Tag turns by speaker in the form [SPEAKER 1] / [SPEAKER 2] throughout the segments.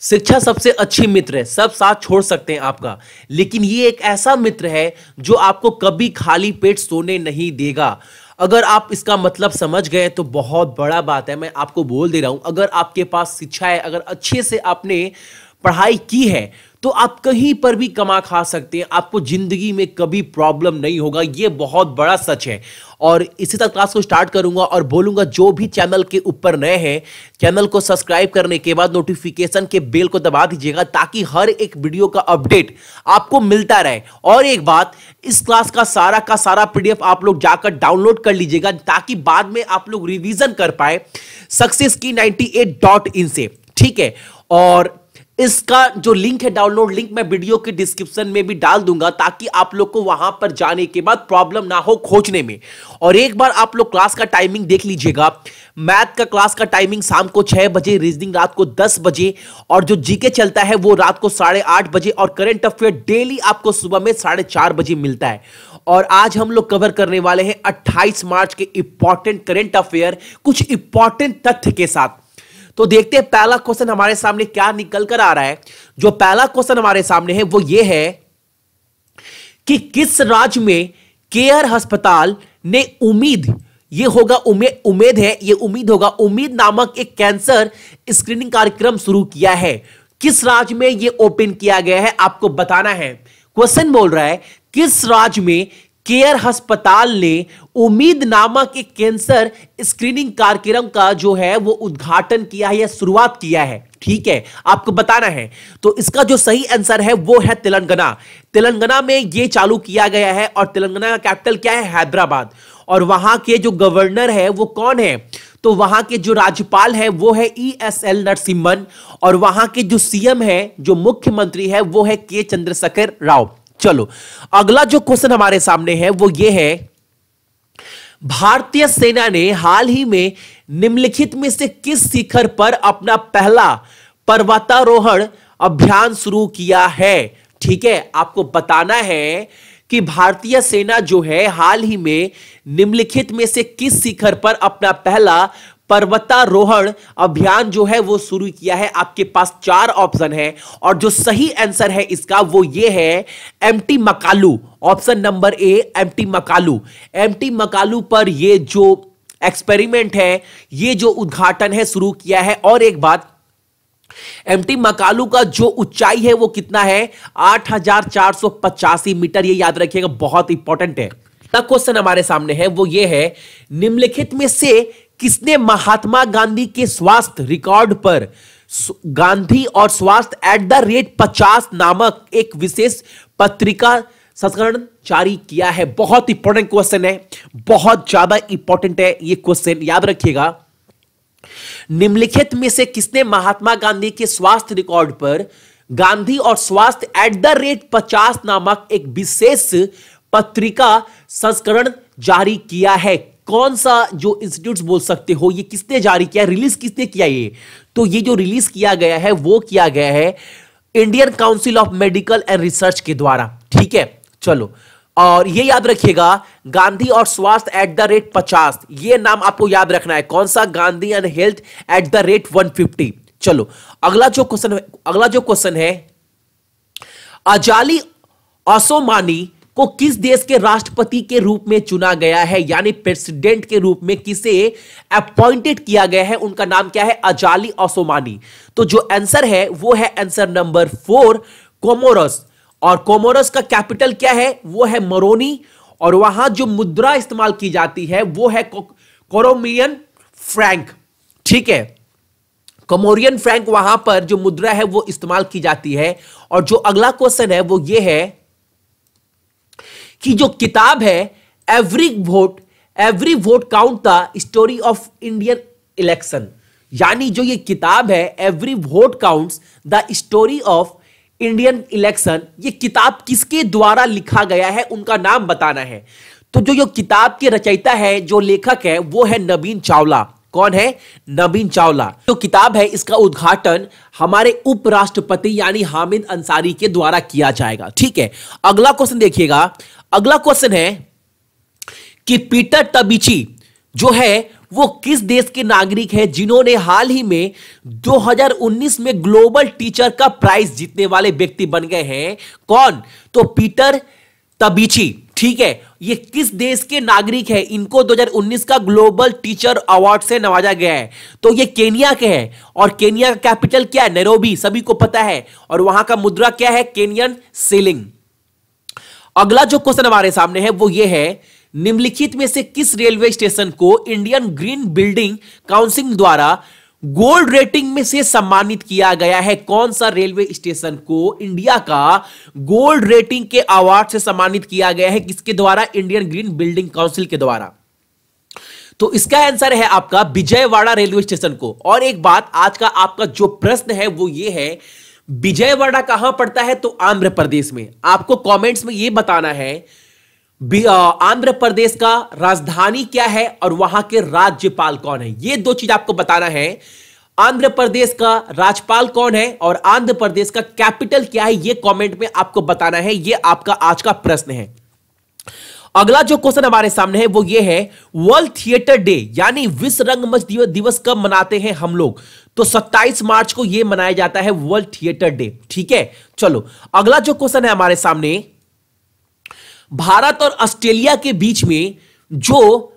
[SPEAKER 1] शिक्षा सबसे अच्छी मित्र है, सब साथ छोड़ सकते हैं आपका, लेकिन ये एक ऐसा मित्र है जो आपको कभी खाली पेट सोने नहीं देगा। अगर आप इसका मतलब समझ गए तो बहुत बड़ा बात है। मैं आपको बोल दे रहा हूं, अगर आपके पास शिक्षा है, अगर अच्छे से आपने पढ़ाई की है, तो आप कहीं पर भी कमा खा सकते हैं। आपको जिंदगी में कभी प्रॉब्लम नहीं होगा, ये बहुत बड़ा सच है। और इसी तरह क्लास को स्टार्ट करूंगा और बोलूंगा जो भी चैनल के ऊपर नए हैं, चैनल को सब्सक्राइब करने के बाद नोटिफिकेशन के बेल को दबा दीजिएगा, ताकि हर एक वीडियो का अपडेट आपको मिलता रहे। और एक बात, इस क्लास का सारा पीडीएफ आप लोग जाकर डाउनलोड कर लीजिएगा, ताकि बाद में आप लोग रिवीजन कर पाए successkey98.in से, ठीक है। और इसका जो लिंक है, डाउनलोड लिंक, मैं वीडियो के डिस्क्रिप्शन में भी डाल दूंगा, ताकि आप लोग को वहां पर जाने के बाद प्रॉब्लम ना हो खोजने में। और एक बार आप लोग क्लास का टाइमिंग देख लीजिएगा। मैथ का क्लास का टाइमिंग शाम को 6 बजे, रीजनिंग रात को 10 बजे, और जो जीके चलता है वो रात को 8:30 बजे, और करंट अफेयर डेली आपको सुबह में 4:30 बजे मिलता है। और आज हम लोग कवर करने वाले हैं 28 मार्च के इंपॉर्टेंट करंट अफेयर, कुछ इंपॉर्टेंट तथ्य के साथ। तो देखते हैं पहला क्वेश्चन हमारे सामने क्या निकल कर आ रहा है। जो पहला क्वेश्चन हमारे सामने है वो ये है कि किस राज्य में केयर अस्पताल ने ये होगा उम्मीद है, ये उम्मीद होगा, उम्मीद नामक एक कैंसर स्क्रीनिंग कार्यक्रम शुरू किया है। किस राज्य में ये ओपन किया गया है आपको बताना है। क्वेश्चन बोल रहा है किस राज्य में केयर अस्पताल ने उम्मीद नामक एक कैंसर स्क्रीनिंग कार्यक्रम का जो है वो उद्घाटन किया है या शुरुआत किया है, ठीक है, आपको बताना है। तो इसका जो सही आंसर है वो है तेलंगाना। तेलंगाना में ये चालू किया गया है, और तेलंगाना का कैपिटल क्या है? हैदराबाद। और वहां के जो गवर्नर है वो कौन है? तो वहां के जो राज्यपाल है वो है ESL नरसिम्हन, और वहां के जो सीएम है, जो मुख्यमंत्री है, वो है के चंद्रशेखर राव। चलो अगला जो क्वेश्चन हमारे सामने है वो ये है, भारतीय सेना ने हाल ही में निम्नलिखित में से किस शिखर पर अपना पहला पर्वतारोहण अभियान शुरू किया है? ठीक है, आपको बताना है कि भारतीय सेना जो है हाल ही में निम्नलिखित में से किस शिखर पर अपना पहला पर्वतारोहण अभियान जो है वो शुरू किया है। आपके पास 4 ऑप्शन है, और जो सही आंसर है इसका वो ये है MT Makalu. Option number A MT Makalu. MT Makalu पर ये जो एक्सपेरिमेंट है, ये जो उद्घाटन है, शुरू किया है। और एक बात, एमटी मकालू का जो ऊंचाई है वो कितना है? 8,485 मीटर। ये याद रखिएगा, बहुत इंपॉर्टेंट है। अगला क्वेश्चन हमारे सामने है वो ये है, निम्नलिखित में से किसने महात्मा गांधी के स्वास्थ्य रिकॉर्ड पर गांधी और स्वास्थ्य @50 नामक एक विशेष पत्रिका संस्करण जारी किया है? बहुत इंपॉर्टेंट क्वेश्चन है, बहुत ज्यादा इंपॉर्टेंट है ये क्वेश्चन, याद रखिएगा। निम्नलिखित में से किसने महात्मा गांधी के स्वास्थ्य रिकॉर्ड पर गांधी और स्वास्थ्य @50 नामक एक विशेष पत्रिका संस्करण जारी किया है? कौन सा जो इंस्टीट्यूट बोल सकते हो, ये किसने जारी किया, रिलीज किसने किया ये? तो ये जो रिलीज किया गया है वो किया गया है Indian council of medical and research के द्वारा, ठीक है। चलो, और ये याद रखिएगा, गांधी और स्वास्थ्य @50, ये नाम आपको याद रखना है। कौन सा? Gandhi and health @150। चलो अगला जो क्वेश्चन है, अजाली असोमानी को किस देश के राष्ट्रपति के रूप में चुना गया है? यानी प्रेसिडेंट के रूप में किसे अपॉइंटेड किया गया है? उनका नाम क्या है? Azali Assoumani. तो जो आंसर है वो है आंसर नंबर 4, कोमोरोस। और कोमोरोस का कैपिटल क्या है? वो है मोरोनी। और वहां जो मुद्रा इस्तेमाल की जाती है वो है कोमोरियन फ्रैंक, ठीक है। कोमोरियन फ्रैंक वहां पर जो मुद्रा है वो इस्तेमाल की जाती है। और जो अगला क्वेश्चन है वो ये है कि जो किताब है every vote count the story of Indian election, यानी जो ये किताब है every vote counts the story of Indian election, ये किताब किसके द्वारा लिखा गया है? उनका नाम बताना है। तो जो किताब के रचयिता है, जो लेखक है, वो है नवीन चावला। कौन है? नवीन चावला। जो किताब है इसका उद्घाटन हमारे उपराष्ट्रपति यानी हामिद अंसारी के द्वारा किया जाएगा, ठीक है। अगला क्वेश्चन देखिएगा। अगला क्वेश्चन है कि पीटर तबिची जो है वो किस देश के नागरिक हैं जिन्होंने हाल ही में 2019 में ग्लोबल टीचर का प्राइज जीतने वाले व्यक्ति बन गए हैं? कौन? तो पीटर तबीची। ठीक है, ये किस देश के नागरिक हैं? इनको 2019 का ग्लोबल टीचर अवार्ड से नवाजा गया है। तो ये केनिया के हैं और केनिया का कैपिटल क्या है? नैरोबी, सभी को पता है। और वहां का मुद्रा क्या है? Kenyan shilling. अगला जो क्वेश्चन हमारे सामने है वो ये है, निम्नलिखित में से किस रेलवे स्टेशन को इंडियन ग्रीन बिल्डिंग काउंसिल द्वारा गोल्ड रेटिंग में से सम्मानित किया गया है? कौन सा रेलवे स्टेशन को इंडिया का गोल्ड रेटिंग के अवार्ड से सम्मानित किया गया है? किसके द्वारा? इंडियन ग्रीन बिल्डिंग काउंसिल के द्वारा। तो इसका आंसर है आपका विजयवाड़ा रेलवे स्टेशन को। और एक बात, आज का आपका जो प्रश्न है वो ये है, विजयवाड़ा कहां पड़ता है? तो आंध्र प्रदेश में। आपको कमेंट्स में ये बताना है आंध्र प्रदेश का राजधानी क्या है और वहां के राज्यपाल कौन है। ये दो चीज आपको बताना है। आंध्र प्रदेश का राज्यपाल कौन है और आंध्र प्रदेश का कैपिटल क्या है, ये कमेंट में आपको बताना है। ये आपका आज का प्रश्न है। अगला जो क्वेश्चन हमारे सामने है वो ये है, वर्ल्ड थिएटर डे यानी विश्व रंगमंच दिवस कब मनाते हैं हम लोग? तो 27 मार्च को यह मनाया जाता है, वर्ल्ड थिएटर डे। ठीक है, चलो अगला जो क्वेश्चन है हमारे सामने, भारत और ऑस्ट्रेलिया के बीच में जो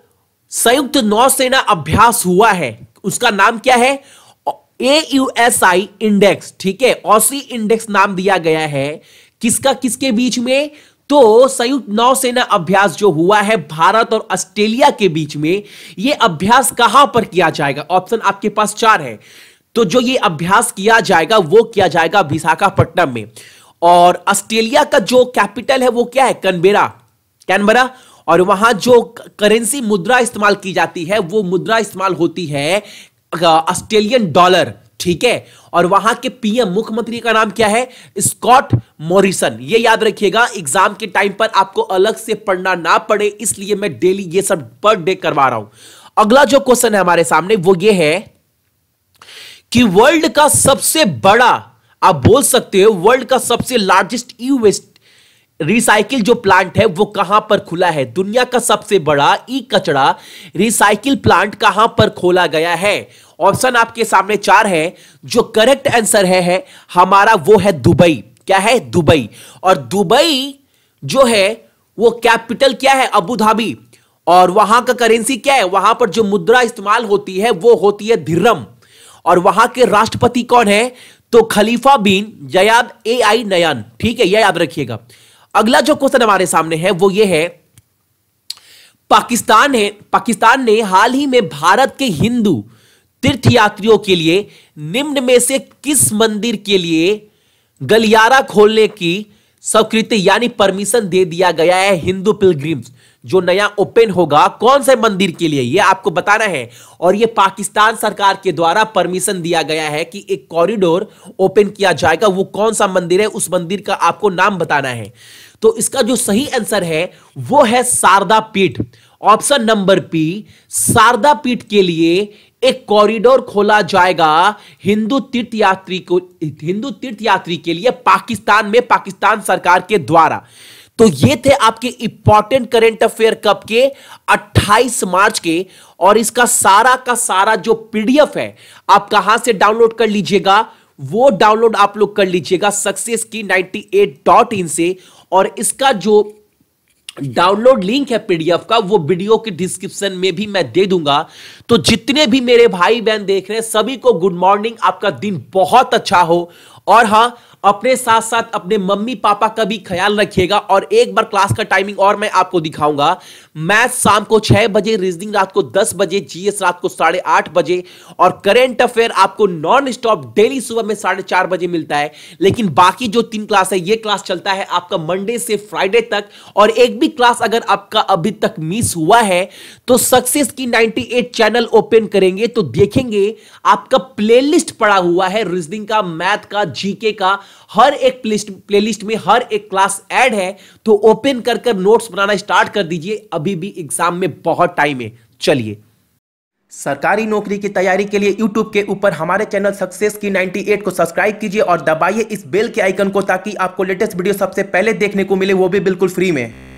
[SPEAKER 1] संयुक्त नौसेना अभ्यास हुआ है उसका नाम क्या है? AUSI index. ठीक है, ऑसी इंडेक्स नाम दिया गया है। किसका किसके बीच में? तो संयुक्त नौसेना अभ्यास जो हुआ है भारत और ऑस्ट्रेलिया के बीच में, यह अभ्यास कहां पर किया जाएगा? ऑप्शन आपके पास 4 है। तो जो ये अभ्यास किया जाएगा वो किया जाएगा विशाखापट्टनम में। और ऑस्ट्रेलिया का जो कैपिटल है वो क्या है? कैनबरा। और वहां जो करेंसी मुद्रा इस्तेमाल की जाती है वो मुद्रा इस्तेमाल होती है ऑस्ट्रेलियन डॉलर। ठीक है, और वहां के पीएम मुख्यमंत्री का नाम क्या है? Scott Morrison. ये याद रखिएगा, एग्जाम के टाइम पर आपको अलग से पढ़ना ना पड़े, इसलिए मैं डेली ये सब पर डे करवा रहा हूं। अगला जो क्वेश्चन है हमारे सामने वो ये है कि वर्ल्ड का सबसे बड़ा, आप बोल सकते हो वर्ल्ड का सबसे लार्जेस्ट ई वेस्ट रिसाइकिल जो प्लांट है वो कहां पर खुला है? दुनिया का सबसे बड़ा ई कचरा रिसाइकिल प्लांट कहां पर खोला गया है? ऑप्शन आपके सामने 4 है। जो करेक्ट आंसर है हमारा वो है दुबई। क्या है? दुबई। और दुबई जो है वो कैपिटल क्या है? Abu Dhabi. और वहां का करेंसी क्या है? वहां पर जो मुद्रा इस्तेमाल होती है वो होती है दिरहम। और वहां के राष्ट्रपति कौन है? तो खलीफा बिन जयाद AI नयन। ठीक है, यह याद रखिएगा। अगला जो क्वेश्चन हमारे सामने है वो ये है, पाकिस्तान ने हाल ही में भारत के हिंदू तीर्थयात्रियों के लिए निम्न में से किस मंदिर के लिए गलियारा खोलने की स्वीकृति यानी परमिशन दे दिया गया है? हिंदू पिलग्रिम्स जो नया ओपन होगा, कौन से मंदिर के लिए, यह आपको बताना है। और यह पाकिस्तान सरकार के द्वारा परमिशन दिया गया है कि एक कॉरिडोर ओपन किया जाएगा। वो कौन सा मंदिर है, उस मंदिर का आपको नाम बताना है। तो इसका जो सही आंसर है वो है शारदा पीठ। ऑप्शन नंबर बी, शारदा पीठ के लिए एक कॉरिडोर खोला जाएगा हिंदू तीर्थयात्री के लिए पाकिस्तान में, पाकिस्तान सरकार के द्वारा। तो ये थे आपके इंपॉर्टेंट करंट अफेयर कब के? 28 मार्च के। और इसका सारा का सारा जो पीडीएफ है आप कहां से डाउनलोड कर लीजिएगा? वो डाउनलोड आप लोग कर लीजिएगा सक्सेस की 98.in से। और इसका जो डाउनलोड लिंक है पीडीएफ का वो वीडियो के डिस्क्रिप्शन में भी मैं दे दूंगा। तो जितने भी मेरे भाई बहन देख रहे हैं सभी को गुड मॉर्निंग, आपका दिन बहुत अच्छा हो। और हां, अपने साथ साथ अपने मम्मी पापा का भी ख्याल रखिएगा। और एक बार क्लास का टाइमिंग और मैं आपको दिखाऊंगा। मैथ शाम को 6 बजे, रीजनिंग रात को 10 बजे, जीएस रात को 8:30 बजे, और करंट अफेयर आपको नॉन स्टॉप डेली सुबह में 4:30 बजे मिलता है। लेकिन बाकी जो 3 क्लास है ये क्लास चलता है आपका मंडे से फ्राइडे तक। और एक भी क्लास अगर आपका अभी तक मिस हुआ है तो सक्सेस की 98 चैनल ओपन करेंगे तो देखेंगे आपका प्लेलिस्ट पड़ा हुआ है रीजनिंग का, मैथ का, जीके का, हर एक प्लेलिस्ट में हर एक क्लास ऐड है। तो ओपन कर नोट्स बनाना स्टार्ट कर दीजिए, अभी भी एग्जाम में बहुत टाइम है। चलिए, सरकारी नौकरी की तैयारी के लिए YouTube के ऊपर हमारे चैनल सक्सेस की 98 को सब्सक्राइब कीजिए और दबाइए इस बेल के आइकन को ताकि आपको लेटेस्ट वीडियो सबसे पहले देखने को मिले, वो भी बिल्कुल फ्री में।